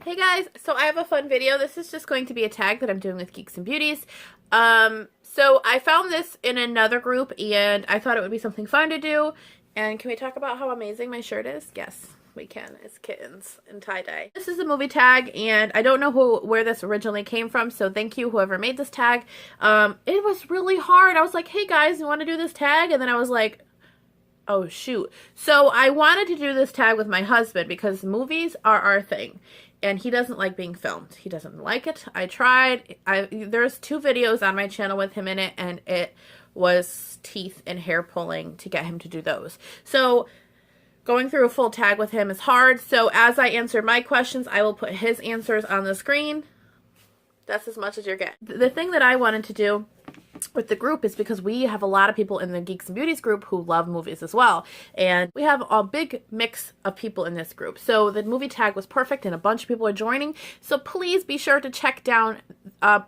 Hey guys, so I have a fun video. This is just going to be a tag that I'm doing with Geeks and Beauties. So I found this in another group and I thought it would be something fun to do. And can we talk about how amazing my shirt is? Yes, we can. It's kittens and tie-dye. This is a movie tag and I don't know where this originally came from, so thank you whoever made this tag. It was really hard. I was like, hey guys, you want to do this tag? And then I was like, oh shoot. So I wanted to do this tag with my husband because movies are our thing. And he doesn't like being filmed. He doesn't like it. I tried. There's 2 videos on my channel with him in it, and it was teeth and hair pulling to get him to do those. So going through a full tag with him is hard. So as I answer my questions, I will put his answers on the screen. That's as much as you're getting. The thing that I wanted to do with the group is because we have a lot of people in the Geeks and Beauties group who love movies as well, and we have a big mix of people in this group, so the movie tag was perfect and a bunch of people are joining. So please be sure to check down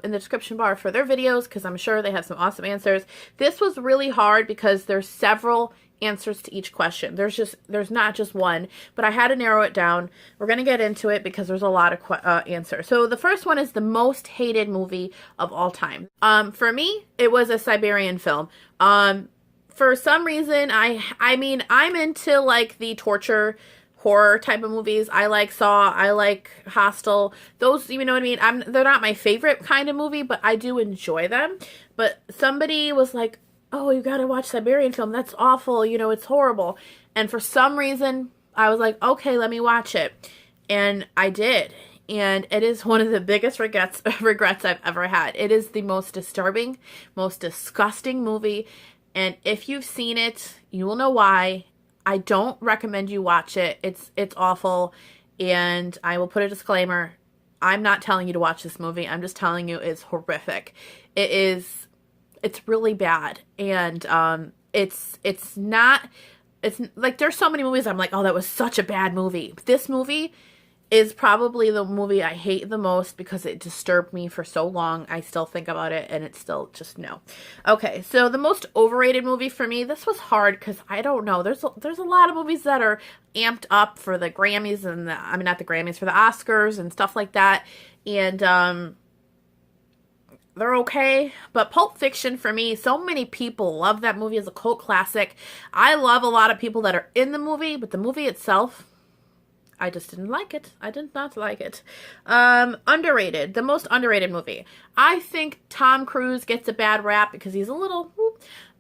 in the description bar for their videos because I'm sure they have some awesome answers. This was really hard because there's several answers to each question. There's not just one, but I had to narrow it down. We're going to get into it because there's a lot of answers. So the first one is the most hated movie of all time. For me, it was a Siberian film. For some reason, I mean, I'm into like the torture horror type of movies. I like Saw, I like Hostel. Those, you know what I mean? They're not my favorite kind of movie, but I do enjoy them. But somebody was like, oh, you gotta watch Siberian film. That's awful. You know, it's horrible. And for some reason, I was like, okay, let me watch it. And I did. And it is one of the biggest regrets I've ever had. It is the most disturbing, most disgusting movie. And if you've seen it, you will know why. I don't recommend you watch it. It's awful. And I will put a disclaimer. I'm not telling you to watch this movie. I'm just telling you it's horrific. It's really bad, and it's like there's so many movies I'm like, oh, that was such a bad movie. This movie is probably the movie I hate the most because it disturbed me for so long. I still think about it, and it's still just no. Okay, so the most overrated movie for me, this was hard because I don't know. There's a lot of movies that are amped up for the Grammys and not the Grammys, for the Oscars and stuff like that, and they're okay, but Pulp Fiction for me, so many people love that movie as a cult classic. I love a lot of people that are in the movie, but the movie itself, I just didn't like it. I did not like it. Underrated, the most underrated movie. I think Tom Cruise gets a bad rap because he's a little,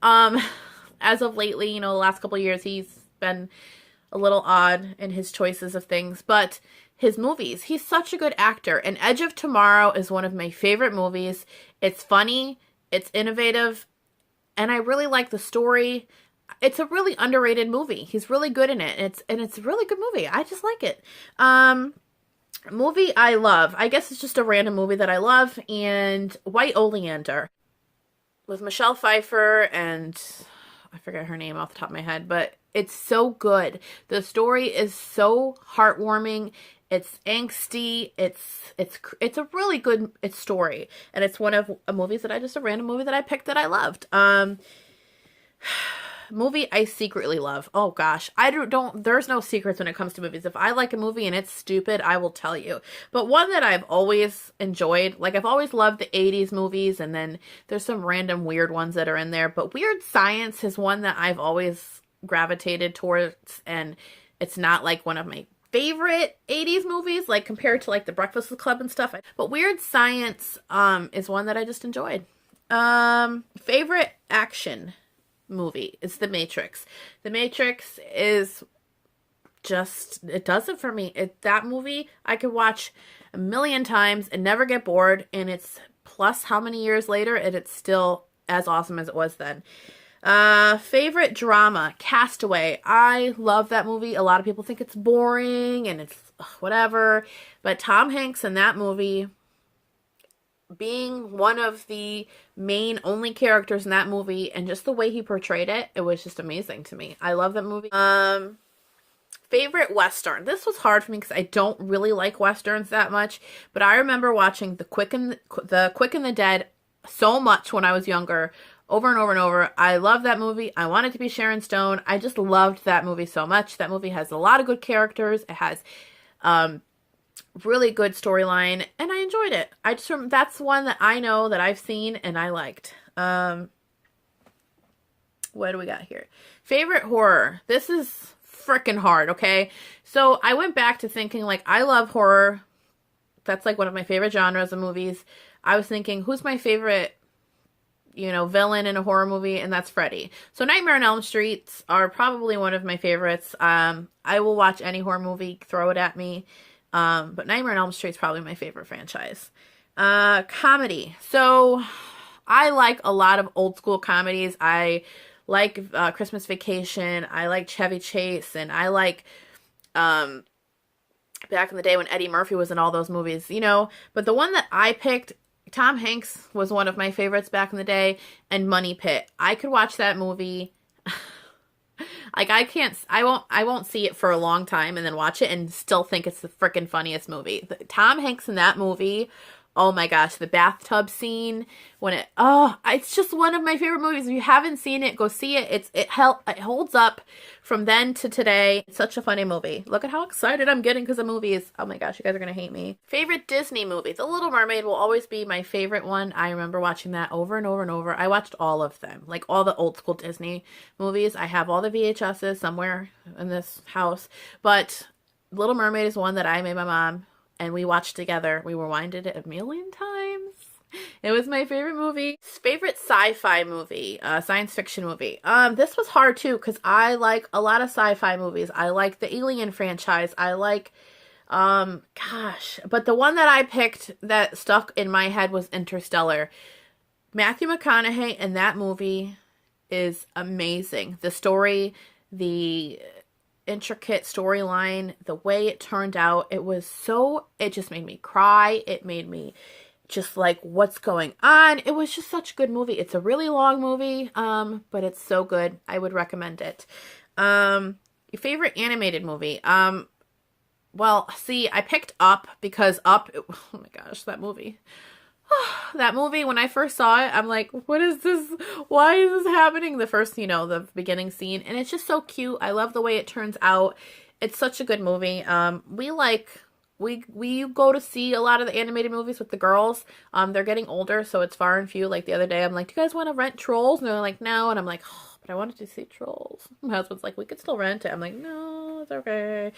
as of lately, you know, the last couple of years, he's been a little odd in his choices of things, but his movies, he's such a good actor. And Edge of Tomorrow is one of my favorite movies. It's funny, it's innovative, and I really like the story. It's a really underrated movie. He's really good in it. It's a really good movie. I just like it. Movie I love. I guess it's just a random movie that I love. And White Oleander with Michelle Pfeiffer and I forget her name off the top of my head, but it's so good. The story is so heartwarming. It's angsty. It's a really good story, and it's one of movies that a random movie that I picked that I loved. Movie I secretly love. Oh gosh, there's no secrets when it comes to movies. If I like a movie and it's stupid, I will tell you. But one that I've always enjoyed, like I've always loved the 80s movies, and then there's some random weird ones that are in there, but Weird Science is one that I've always gravitated towards, and it's not like one of my favorite 80s movies, like compared to like The Breakfast Club and stuff, but Weird Science is one that I just enjoyed. Favorite action movie is The Matrix. The Matrix is just, it does it for me. That movie I could watch a million times and never get bored, and it's plus how many years later and it's still as awesome as it was then. Favorite drama, Castaway. I love that movie. A lot of people think it's boring and it's whatever, but Tom Hanks in that movie, being one of the main only characters in that movie and just the way he portrayed it, it was just amazing to me. I love that movie. Favorite Western. This was hard for me because I don't really like Westerns that much, but I remember watching The Quick and the Dead so much when I was younger. Over and over and over. I love that movie. I want it to be Sharon Stone. I just loved that movie so much. That movie has a lot of good characters. It has Really good storyline, and I enjoyed it. That's one that I know that I've seen and I liked. What do we got here? Favorite horror. This is freaking hard, okay? So I went back to thinking, like, I love horror. That's like one of my favorite genres of movies. I was thinking, who's my favorite, villain in a horror movie? And that's Freddy. So Nightmare on Elm Street are probably one of my favorites. I will watch any horror movie, throw it at me. But Nightmare on Elm Street is probably my favorite franchise. Comedy. So I like a lot of old school comedies. I like Christmas Vacation. I like Chevy Chase, and I like back in the day when Eddie Murphy was in all those movies, But the one that I picked, Tom Hanks was one of my favorites back in the day, and Money Pit. I could watch that movie. Like, I won't see it for a long time and then watch it and still think it's the freaking funniest movie. Tom Hanks in that movie, oh my gosh, the bathtub scene it's just one of my favorite movies. If you haven't seen it, go see it. It holds up from then to today. It's such a funny movie. Look at how excited I'm getting because the movie is, oh my gosh, you guys are going to hate me. Favorite Disney movie. The Little Mermaid will always be my favorite one. I remember watching that over and over and over. I watched all of them, like all the old school Disney movies. I have all the VHSs somewhere in this house, but Little Mermaid is one that I made my mom, and we watched together. We rewinded it a million times. It was my favorite movie. Favorite sci-fi movie, science fiction movie. This was hard too, because I like a lot of sci-fi movies. I like the Alien franchise. I like, but the one that I picked that stuck in my head was Interstellar. Matthew McConaughey in that movie is amazing. The story, the intricate storyline, the way it turned out, it just made me cry. It made me just like, what's going on? It was just such a good movie. It's a really long movie, but it's so good. I would recommend it. Your favorite animated movie? Well, see, I picked Up because Up, oh my gosh, that movie. That movie, when I first saw it, I'm like, what is this? Why is this happening? The first, the beginning scene. And it's just so cute. I love the way it turns out. It's such a good movie. We go to see a lot of the animated movies with the girls. They're getting older, so it's far and few. Like the other day, I'm like, do you guys want to rent Trolls? And they're like, no. And I'm like, oh, but I wanted to see Trolls. My husband's like, we could still rent it. I'm like, no, it's okay.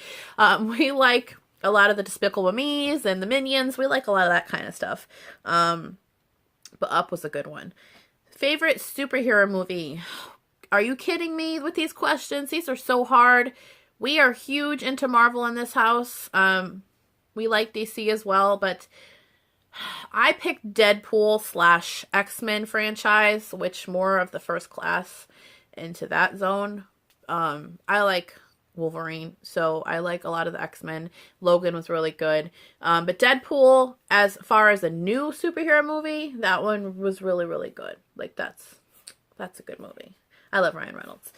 We like a lot of the Despicable Me's and the Minions. We like a lot of that kind of stuff. But Up was a good one. Favorite superhero movie? Are you kidding me with these questions? These are so hard. We are huge into Marvel in this house. We like DC as well, but I picked Deadpool / X-Men franchise, which more of the First Class into that zone. I like Wolverine, so I like a lot of the X-Men. Logan was really good. But Deadpool, as far as a new superhero movie, that one was really, really good. Like, that's a good movie. I love Ryan Reynolds.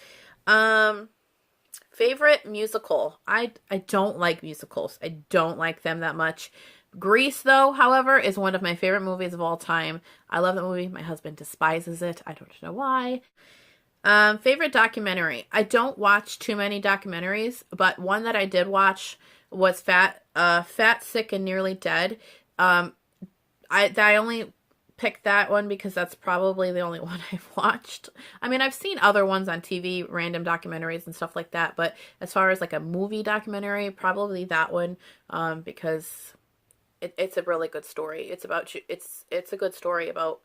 Favorite musical. I don't like musicals. I don't like them that much. Grease, though, however, is one of my favorite movies of all time. I love that movie. My husband despises it. I don't know why. Favorite documentary. I don't watch too many documentaries, but one that I did watch was Fat, Sick, and Nearly Dead. I only picked that one because that's probably the only one I've watched. I mean, I've seen other ones on TV, random documentaries and stuff like that, but as far as like a movie documentary, probably that one, because it's a really good story. It's a good story about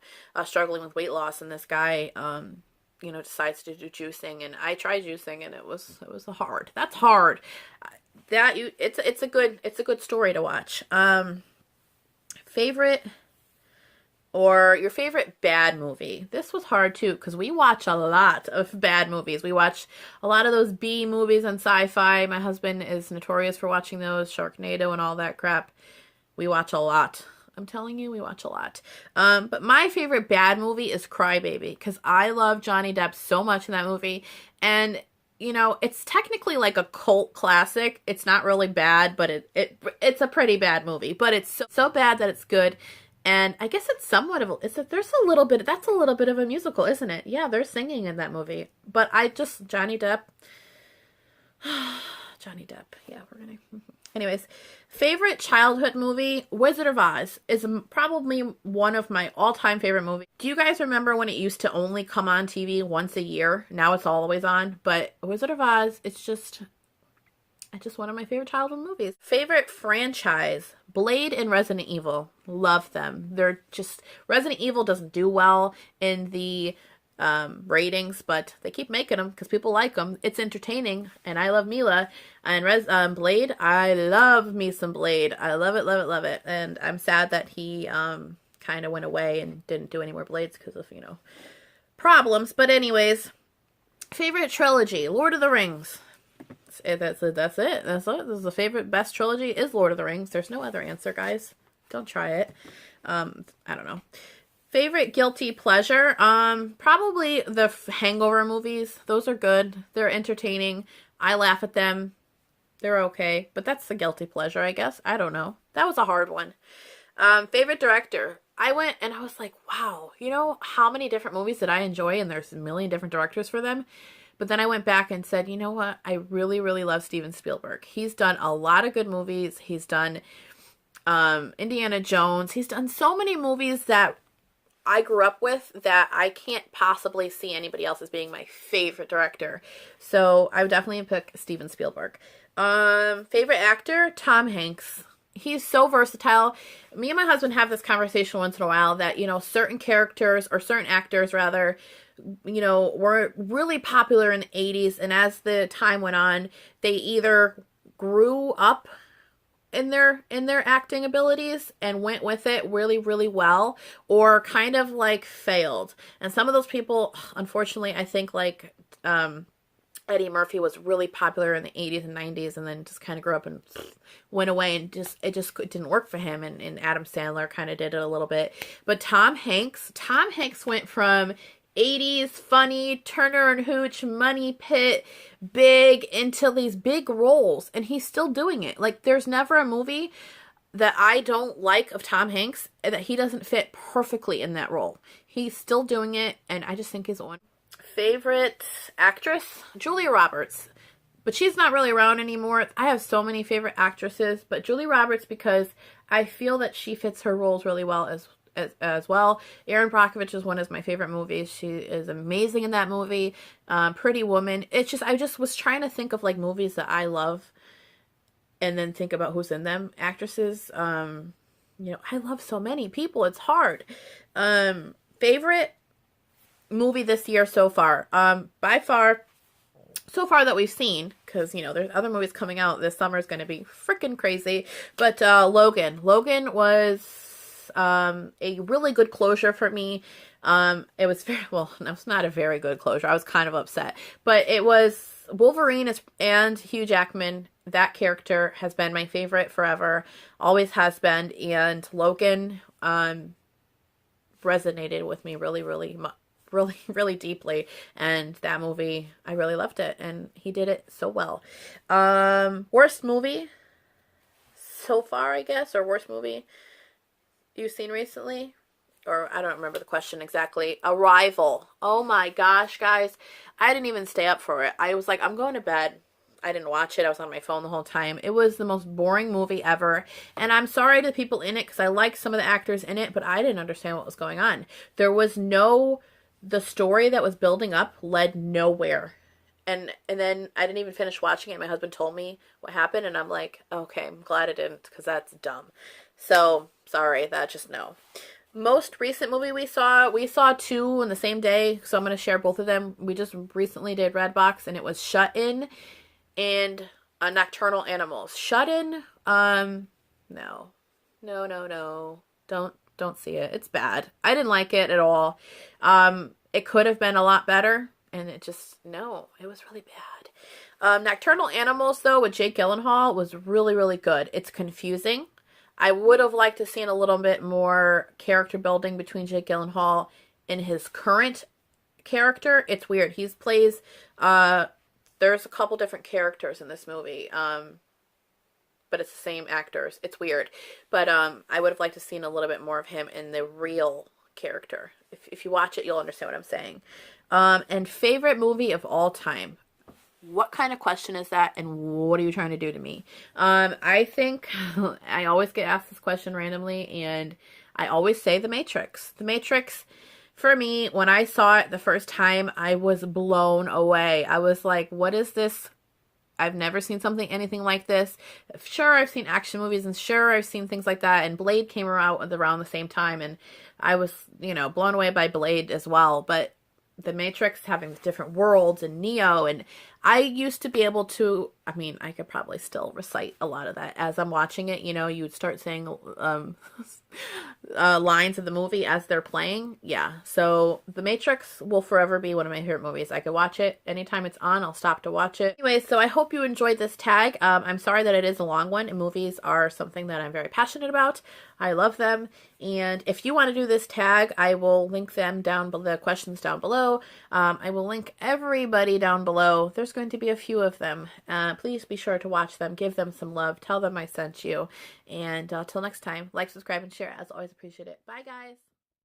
struggling with weight loss, and this guy decides to do juicing, and I tried juicing, and it was hard. That's hard. It's a good story to watch. Favorite or your favorite bad movie. This was hard too, because we watch a lot of bad movies. We watch a lot of those B movies on Sci-Fi. My husband is notorious for watching those, Sharknado and all that crap. We watch a lot. I'm telling you, we watch a lot. But my favorite bad movie is Cry Baby, because I love Johnny Depp so much in that movie. And, it's technically like a cult classic. It's not really bad, but it's a pretty bad movie. But it's so bad that it's good. And I guess it's somewhat of that's a little bit of a musical, isn't it? Yeah, they're singing in that movie. But Johnny Depp. Johnny Depp. Yeah, we're going to. Anyways, favorite childhood movie, Wizard of Oz, is probably one of my all-time favorite movies. Do you guys remember when it used to only come on TV once a year? Now it's always on, but Wizard of Oz, it's just one of my favorite childhood movies. Favorite franchise, Blade and Resident Evil. Love them. They're just, Resident Evil doesn't do well in the ratings, but they keep making them because people like them. It's entertaining, and I love Mila. And Blade, I love me some Blade. I love it, love it, love it. And I'm sad that he kind of went away and didn't do any more Blades because of, you know, problems. But anyways, favorite trilogy, Lord of the Rings. That's it. This is the favorite, best trilogy is Lord of the Rings. There's no other answer, guys. Don't try it. I don't know. Favorite guilty pleasure? Probably the Hangover movies. Those are good. They're entertaining. I laugh at them. They're okay. But that's the guilty pleasure, I guess. I don't know. That was a hard one. Favorite director? I went and I was like, wow, you know how many different movies that I enjoy, and there's a million different directors for them. But then I went back and said, you know what? I really, really love Steven Spielberg. He's done a lot of good movies. He's done Indiana Jones. He's done so many movies that I grew up with that I can't possibly see anybody else as being my favorite director. So I would definitely pick Steven Spielberg. Favorite actor? Tom Hanks. He's so versatile. Me and my husband have this conversation once in a while that, you know, certain characters, or certain actors rather, you know, were really popular in the 80s, and as the time went on, they either grew up in their acting abilities and went with it really, really well, or kind of like failed. And some of those people, unfortunately, I think like Eddie Murphy was really popular in the 80s and 90s, and then just kind of grew up and went away, and it didn't work for him. And Adam Sandler kind of did it a little bit. But Tom Hanks went from 80s funny, Turner and Hooch, Money Pit, big, into these big roles, and he's still doing it. Like, there's never a movie that I don't like of Tom Hanks that he doesn't fit perfectly in that role. He's still doing it, and I just think he's on. Favorite actress? Julia Roberts. But she's not really around anymore. I have so many favorite actresses, but Julia Roberts, because I feel that she fits her roles really well as well. Erin Brockovich is one of my favorite movies. She is amazing in that movie. Pretty Woman. It's just, I just was trying to think of like movies that I love and then think about who's in them. Actresses, you know, I love so many people. It's hard. Favorite movie this year so far? By far, so far that we've seen, because, you know, there's other movies coming out. This summer is going to be freaking crazy. But Logan. Logan was a really good closure for me. It was it's not a very good closure. I was kind of upset, but it was Wolverine and Hugh Jackman. That character has been my favorite forever, always has been, and Logan resonated with me really, really, really, really deeply. And that movie, I really loved it, and he did it so well. Worst movie so far, I guess, or worst movie you've seen recently? Or I don't remember the question exactly. Arrival. Oh my gosh, guys. I didn't even stay up for it. I was like, I'm going to bed. I didn't watch it. I was on my phone the whole time. It was the most boring movie ever. And I'm sorry to the people in it, because I like some of the actors in it, but I didn't understand what was going on. There was the story that was building up led nowhere. And then I didn't even finish watching it. My husband told me what happened, and I'm like, okay, I'm glad I didn't, because that's dumb. So, sorry, no. Most recent movie we saw two in the same day, so I'm going to share both of them. We just recently did Redbox, and it was Shut In and Nocturnal Animals. Shut In, no. Don't see it. It's bad. I didn't like it at all. It could have been a lot better, and it was really bad. Nocturnal Animals, though, with Jake Gyllenhaal was really, really good. It's confusing. I would have liked to seen a little bit more character building between Jake Gyllenhaal and his current character. It's weird. He plays, there's a couple different characters in this movie, but it's the same actors. It's weird. But I would have liked to seen a little bit more of him in the real character. If you watch it, you'll understand what I'm saying. And favorite movie of all time. What kind of question is that, and what are you trying to do to me? I think I always get asked this question randomly, and I always say The Matrix. The Matrix, for me, when I saw it the first time, I was blown away. I was like, what is this? I've never seen anything like this. Sure, I've seen action movies, and sure, I've seen things like that, and Blade came out around the same time, and I was, blown away by Blade as well, but the Matrix having different worlds and Neo, and I used to be able to, I could probably still recite a lot of that as I'm watching it. You would start saying lines of the movie as they're playing. Yeah, so The Matrix will forever be one of my favorite movies. I could watch it anytime it's on. I'll stop to watch it. Anyway, so I hope you enjoyed this tag. I'm sorry that it is a long one, and movies are something that I'm very passionate about. I love them, and if you want to do this tag, I will link them down below, the questions down below. I will link everybody down below. There's going to be a few of them. Please be sure to watch them, give them some love, tell them I sent you, and till next time, like, subscribe, and share. As always, appreciate it. Bye, guys.